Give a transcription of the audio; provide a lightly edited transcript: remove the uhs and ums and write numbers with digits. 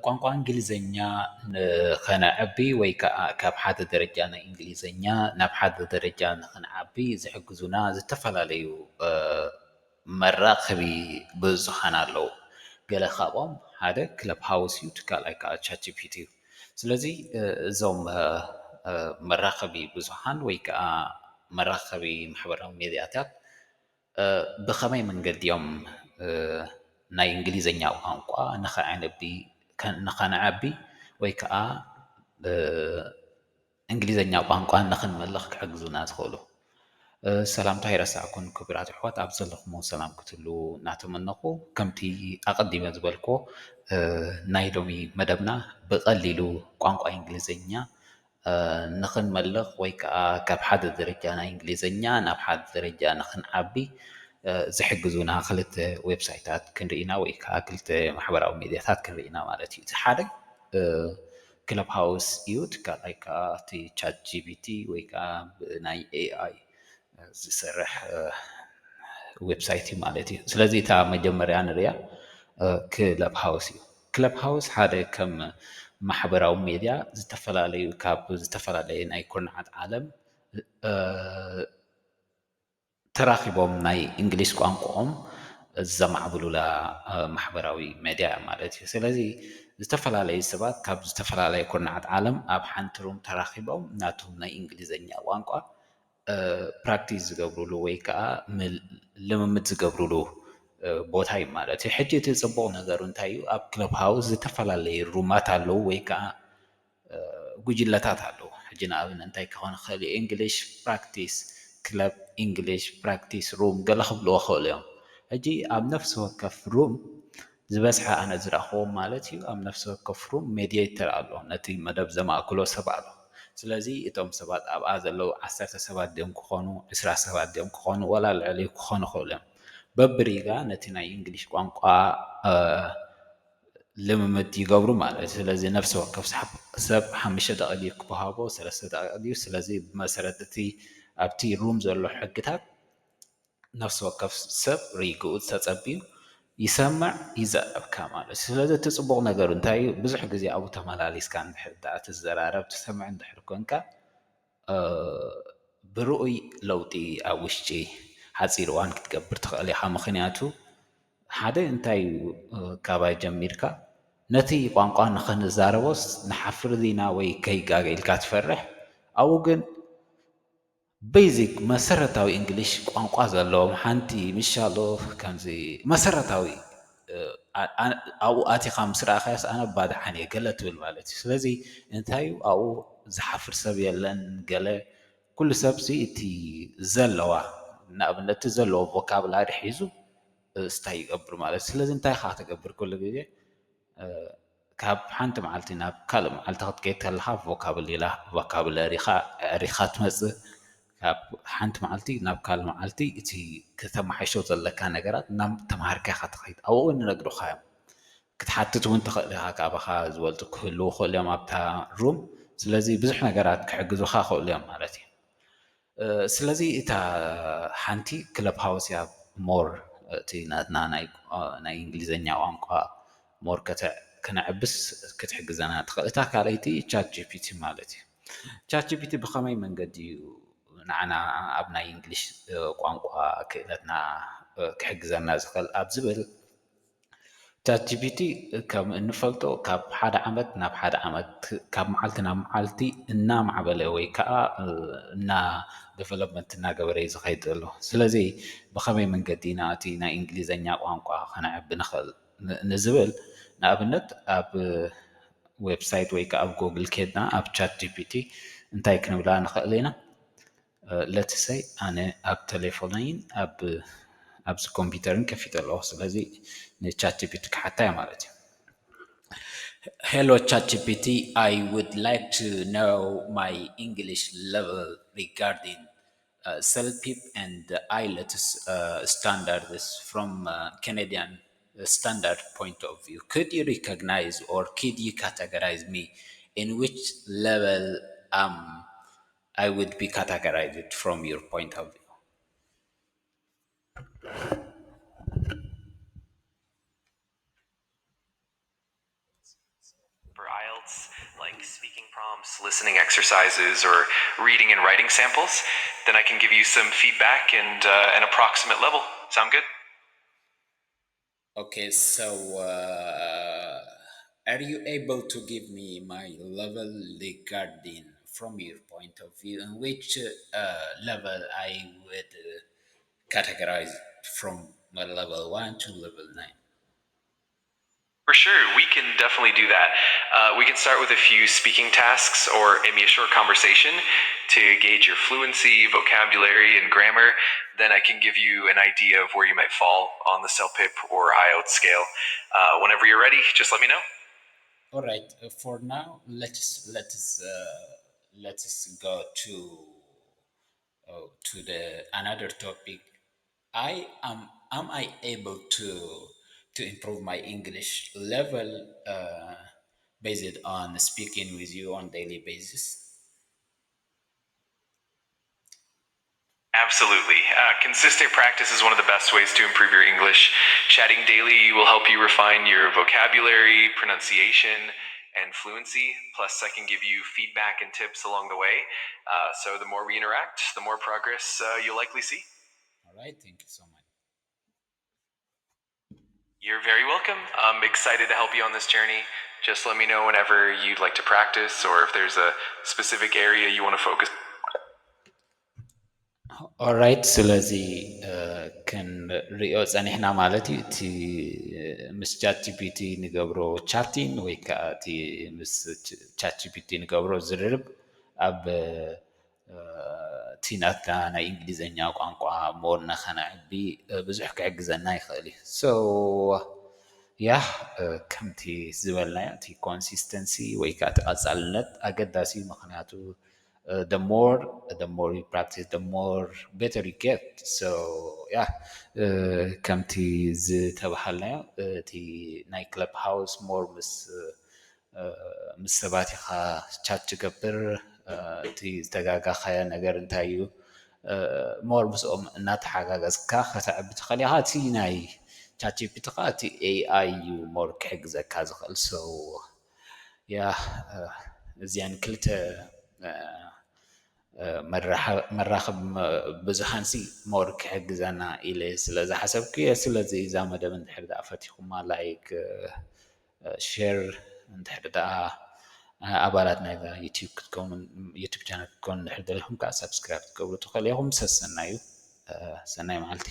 ቋንቋ እንግሊዘኛ ንኸነዕቢ ወይ ከዓ ካብ ሓደ ደረጃ ናይ እንግሊዘኛ ናብ ሓደ ደረጃ ንኽንዓቢ ዝሕግዙና ዝተፈላለዩ መራኸቢ ብዙሓን ኣለዉ። ገለ ካብኦም ሓደ ክለብ ሃውስ እዩ፣ እቲ ካልኣይ ከዓ ቻትጂፒቲ እዩ። ስለዚ እዞም መራኸቢ ብዙሓን ወይ ከዓ መራኸቢ ማሕበራዊ ሚድያታት ብኸመይ መንገዲ እዮም ናይ እንግሊዘኛ ቋንቋ ንኸነዕቢ ወይ ከዓ እንግሊዘኛ ቋንቋ ንኽንመልኽ ክሕግዙና ዝኽእሉ? ሰላምታ ይረሳዕኩን ክቡራት ኣሕዋት፣ ኣብ ዘለኹሞ ሰላም ክትህሉ እናተመነኹ ከምቲ ኣቐዲመ ዝበልክዎ ናይ ሎሚ መደብና ብቐሊሉ ቋንቋ እንግሊዘኛ ንኽንመልኽ ወይ ከዓ ካብ ሓደ ደረጃ ናይ እንግሊዘኛ ናብ ሓደ ደረጃ ንኽንዓቢ ዝሕግዙና ክልተ ዌብሳይታት ክንርኢና ወይ ከዓ ክልተ ማሕበራዊ ሚድያታት ክንርኢና ማለት እዩ። እቲ ሓደ ክለብ ሃውስ እዩ፣ እቲ ካልኣይ ከዓ እቲ ቻት ጂፒቲ ወይ ከዓ ብናይ ኤኣይ ዝሰርሕ ዌብሳይት እዩ ማለት እዩ። ስለዚ እታ መጀመርያ ንሪኣ ክለብ ሃውስ እዩ። ክለብ ሃውስ ሓደ ከም ማሕበራዊ ሚድያ ዝተፈላለዩ ካብ ዝተፈላለየ ናይ ኩርናዓት ዓለም ተራኺቦም ናይ እንግሊዝ ቋንቋኦም ዘማዕብሉላ ማሕበራዊ ሚድያ ማለት እዩ። ስለዚ ዝተፈላለዩ ሰባት ካብ ዝተፈላለየ ኩርናዓት ዓለም ኣብ ሓንቲ ሩም ተራኺቦም ናቶም ናይ እንግሊዘኛ ቋንቋ ፕራክቲስ ዝገብሩሉ ወይ ከዓ ልምምድ ዝገብሩሉ ቦታ እዩ ማለት እዩ። ሕጂ እቲ ፅቡቕ ነገሩ እንታይ እዩ? ኣብ ክለብ ሃውስ ዝተፈላለዩ ሩማት ኣለዉ ወይ ከዓ ጉጅለታት ኣለዉ። ሕጂ ንኣብነት እንታይ ክኾን ይኽእል እዩ? እንግሊሽ ፕራክቲስ ክለብ፣ እንግሊሽ ፕራክቲስ ሩም ገለ ክብልዎ ይኽእሉ እዮም። ሕጂ ኣብ ነፍሲ ወከፍ ሩም ዝበዝሐ ኣነ ዝረኽቦም ማለት እዩ፣ ኣብ ነፍሲ ወከፍ ሩም ሜድየተር ኣሎ፣ ነቲ መደብ ዘማእክሎ ሰብ ኣሎ። ስለዚ እቶም ሰባት ኣብኣ ዘለዉ 10 ሰባት ድዮም ክኾኑ 20 ሰባት ድዮም ክኾኑ ወላ ልዕሊ ክኾኑ ይኽእሉ እዮም። በብሪጋ ነቲ ናይ እንግሊሽ ቋንቋ ልምምድ ይገብሩ ማለት እዩ። ስለዚ ነፍሲ ወከፍ ሰብ 5 ደቂቕ ክወሃቦ 3 ደቂቕ ድዩ? ስለዚ ብመሰረት እቲ ኣብቲ ሩም ዘሎ ሕግታት ነፍሲ ወከፍ ሰብ ሪግኡ ተፀቢዩ ይሰምዕ ይዘአብካ ማለት እዩ። ስለዚ እቲ ፅቡቕ ነገሩ እንታይ እዩ? ብዙሕ ግዜ ኣብኡ ተመላሊስካ እንድሕር ዳኣ ትዘራረብ ትሰምዕ እንድሕር ኮንካ ብርኡይ ለውጢ ኣብ ውሽጢ ሓፂር እዋን ክትገብር ትኽእል ኢኻ። ምክንያቱ ሓደ እንታይ እዩ ካባይ ጀሚርካ ነቲ ቋንቋ ንኽንዛረቦስ ንሓፍር ዲና ወይ ከይጋገ ኢልካ ትፈርሕ? ኣብኡ ግን ቤዚክ መሰረታዊ እንግሊሽ ቋንቋ ዘለዎም ሓንቲ ምሻሎ ከምዚ መሰረታዊ ኣብኡ ኣቲኻ ምስ ረኣኻዮስ ኣነ ባድሓን እየ ገለ ትብል ማለት እዩ። ስለዚ እንታይ እዩ ኣብኡ ዝሓፍር ሰብ የለን ገለ ኩሉ ሰብሲ እቲ ዘለዋ ንኣብነት እቲ ዘለዎ ቮካብላሪ ሒዙ እስታይ ይገብር ማለት እዩ። ስለዚ እንታይ ኢኻ ትገብር ኩሉ ግዜ ካብ ሓንቲ መዓልቲ ናብ ካልእ መዓልቲ ክትከይድ ከለኻ ቮካብለሪኻ ዕሪኻ ትመፅእ። ካብ ሓንቲ መዓልቲ ናብ ካልእ መዓልቲ እቲ ከተመሓይሾ ዘለካ ነገራት እናተምሃርካ ኢኻ ትኸይድ። ኣብኡ ንነግሩኻ እዮም ክትሓትት እውን ትኽእል ኢኻ፣ ካብኻ ዝበልጡ ክህልው ይኽእሉ እዮም ኣብታ ሩም። ስለዚ ብዙሕ ነገራት ክሕግዙኻ ይኽእሉ እዮም ማለት እዩ። ስለዚ እታ ሓንቲ ክለብ ሃውስ እያ ሞር እቲ ናትና ናይ እንግሊዘኛ ቋንቋ ሞር ከነዕብስ ክትሕግዘና ትኽእል። እታ ካልአይቲ ቻት ጂፒቲ ማለት እዩ። ቻት ጂፒቲ ብኸመይ መንገዲ እዩ ንዓና ኣብ ናይ እንግሊሽ ቋንቋ ክእለትና ክሕግዘና ዝኽእል ኣብ ዝብል ቻት ጂፒቲ ከም እንፈልጦ ካብ ሓደ ዓመት ናብ ሓደ ዓመት ካብ መዓልቲ ናብ መዓልቲ እናማዕበለ ወይ ከዓ ዴቨሎፕመንት እናገበረ እዩ ዝኸይድ ዘሎ። ስለዚ ብኸመይ መንገዲ ኢና እቲ ናይ እንግሊዘኛ ቋንቋ ከነዕቢ ንኽእል ንዝብል ንኣብነት ኣብ ዌብሳይት ወይ ከዓ ኣብ ጎግል ኬድና ኣብ ቻት ጂፒቲ እንታይ ክንብላ ንኽእል ኢና? ለትሰይ ኣነ ኣብ ቴሌፎነይን ኣብዚ ኮምፒውተርን ከፊት ኣለዎ። ስለዚ ንቻት ጂፒቲ ክሓታያ ማለት እዩ። Hello ChatGPT, I would like to know my English level regarding CELPIP and IELTS standards from Canadian standard point of view. Could you recognize or could you categorize me in which level I would be categorized from your point of view? like speaking prompts, listening exercises, or reading and writing samples, then I can give you some feedback and an approximate level. Sound good? Okay, so are you able to give me my level regarding from your point of view in which level I would categorize from level 1 to level 9? For sure, we can definitely do that. We can start with a few speaking tasks or maybe a short conversation to gauge your fluency, vocabulary, and grammar. Then I can give you an idea of where you might fall on the CELPIP or IELTS scale. Whenever you're ready, just let me know. All right. For now, let's go to the another topic. Am I able to improve my English level based on speaking with you on daily basis? Absolutely. Consistent practice is one of the best ways to improve your English. Chatting daily will help you refine your vocabulary, pronunciation, and fluency. Plus, I can give you feedback and tips along the way. So, the more we interact, the more progress you'll likely see. All right. Thank you so much. You're very welcome. I'm excited to help you on this journey. Just let me know whenever you'd like to practice or if there's a specific area you want to focus. ኦራይት ስለዚ ክንሪኦ ፀኒሕና ማለት እዩ እቲ ምስ ቻት ጂፒቲ ንገብሮ ቻቲን ወይ ከዓ እቲ ምስ ቻት ጂፒቲ ንገብሮ ዝርርብ ኣብ እቲ ናትና ናይ እንግሊዘኛ ቋንቋ ሞር ንኸነዕቢ ብዙሕ ክሕግዘና ይኽእል እዩ ሶ ያ ከምቲ ዝበልናዮ እቲ ኮንሲስተንሲ ወይ ከዓ እቲ ቀፃልነት ኣገዳሲ እዩ ምክንያቱ the more you practice, the more better you get. So yeah, ከምቲ ዝተባሃልናዮ እቲ ናይ ክለብ ሃውስ ሞር ምስ ሰባት ኢኻ ቻት ትገብር እቲ ዝተጋጋኸየ ነገር እንታይ እዩ ሞር ምስኦም እናተሓጋገዝካ ከተዕቢ ትኽእል ኢኻ እቲ ናይ ቻት ጂፒቲ ከዓ እቲ ኤኣይ እዩ ሞር ክሕግዘካ ዝኽእል ሶ ያ እዚአን ክልተ መራኸብ ብዙሓንሲ ሞር ክሕግዘና ኢለ ስለ ዝሓሰብኩ እየ ስለዚ እዛ መደብ እንድሕር ደኣ ፈቲኹማ ላይክ ሼር እንድሕር ደኣ ኣባላት ናይዛ ዩቲብ ቻነል ክትኮኑ እንድሕር ደሊኹም ከዓ ሰብስክራይብ ክትገብሩ ትኽእሉ ኢኹም ሰናይ እዩ ሰናይ መዓልቲ